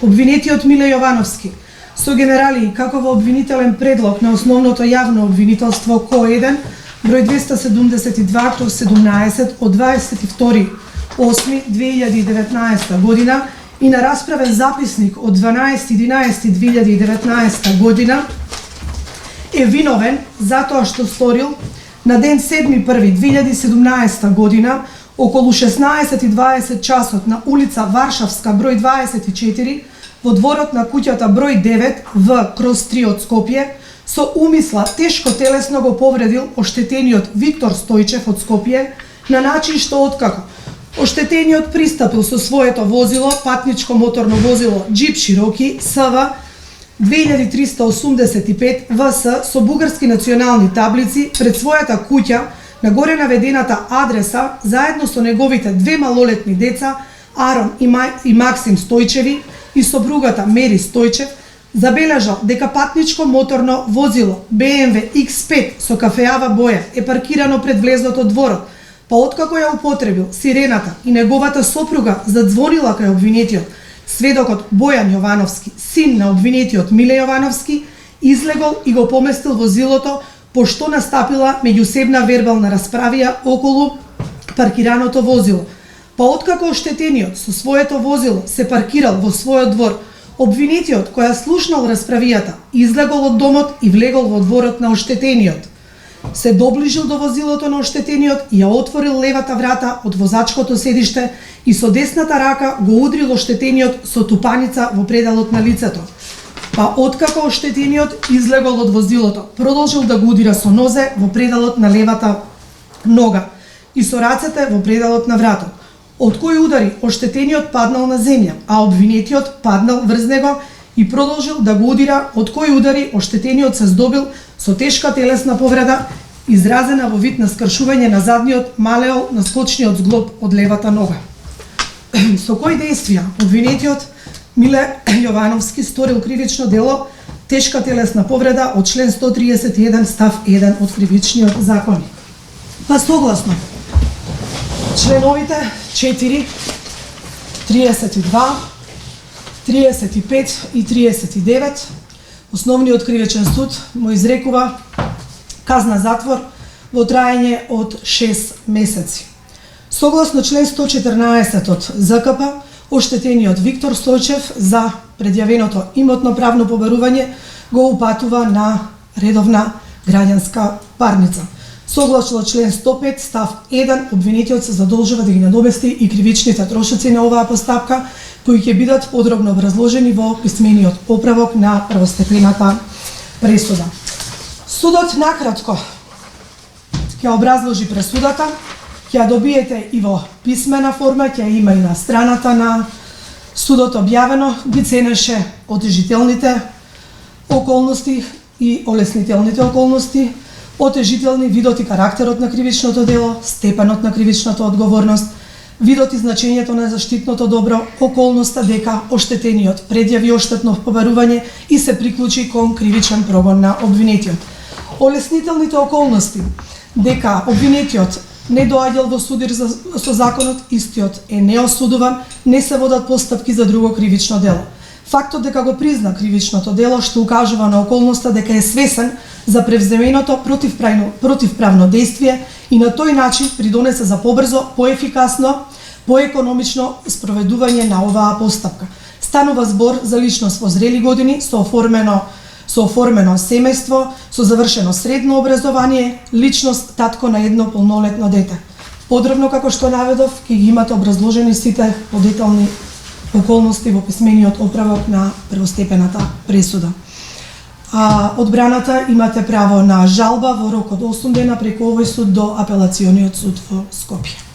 Обвинетиот Миле Јовановски со генерали како во обвинителен предлог на основното јавно обвинителство КО1 број 272/17 од 22.8.2019 година и на расправен записник од 12.11.2019 година е виновен затоа што сторил на ден 7.1.2017 година околу 16:20 часот на улица Варшавска број 24 во дворот на куќата број 9 В/3 од Скопје со умисла тешко телесно го повредил оштетениот Виктор Стојчев од Скопје на начин што откако оштетениот пристапил со своето возило, патничко моторно возило Джип Широки СВ 2385 ВС со бугарски национални таблици пред својата куќа на горе наведената адреса заедно со неговите две малолетни деца Арон и Максим Стојчеви и сопругата Мери Стојчев, забележал дека патничко моторно возило BMW X5 со кафеава боја е паркирано пред влезот од дворот, па откако ја употребил сирената и неговата сопруга задзвонила кај обвинетиот, сведокот Бојан Јовановски, син на обвинетиот Миле Јовановски, излегол и го поместил возилото, пошто настапила меѓусебна вербална расправија околу паркираното возило. Па откако оштетениот со своето возило се паркирал во својот двор, обвинетиот која слушнал расправијата, излегол од домот и влегол во дворот на оштетениот. Се доближил до возилото на оштетениот и ја отворил левата врата од возачкото седиште и со десната рака го удрил оштетениот со тупаница во пределот на лицето. Па откако оштетениот излегол од возилото, продолжил да го удира со нозе во пределот на левата нога и со рацете во пределот на вратот. Од кои удари оштетениот паднал на земја, а обвинетиот паднал врз него и продолжил да го удира, од кои удари оштетениот се здобил со тешка телесна повреда, изразена во вид на скршување на задниот малеол на скочниот зглоб од левата нога. Со кои действија обвинетиот Миле Јовановски сторил кривично дело тешка телесна повреда од член 131 став 1 од Кривичниот законник. Па согласно членовите 4, 32, 35 и 39, Основниот кривичен суд му изрекува казна затвор во траење од 6 месеци. Согласно член 114 од ЗКП, оштетениот Виктор Стојчев за предјавеното имотно правно побарување го упатува на редовна граѓанска парница. Согласно член 105 став 1, обвинетиот се задолжува да ги надомести и кривичните трошоци на оваа постапка, кои ќе бидат подробно образложени во писмениот поправок на првостепената пресуда. Судот накратко ќе образложи пресудата, ќе ја добиете и во писмена форма, ќе ја има и на страната на судот објавено, ги ценеше отежителните околности и олеснителните околности, отежителни видот и карактерот на кривичното дело, степенот на кривичната одговорност, видот и значењето на заштитното добро, околноста дека оштетениот предјави оштетно побарување и се приклучи кон кривичен прогон на обвинетиот. Олеснителните околности дека обвинетиот не доаѓал во судир со законот, истиот е неосудуван, не се водат постапки за друго кривично дело. Фактот дека го призна кривичното дело што укажува на околноста дека е свесен за превземеното противправно действие и на тој начин придонесе за побрзо, поефикасно, поекономично спроведување на оваа постапка. Станува збор за личност во зрели години со оформено семејство, со завршено средно образование, личност татко на едно полнолетно дете. Подробно како што наведов, ќе ги имате образложени сите подетални околности во писмениот оправок на првостепената пресуда. Одбраната имате право на жалба во рок од 8 дена преку овој суд до Апелациониот суд во Скопје.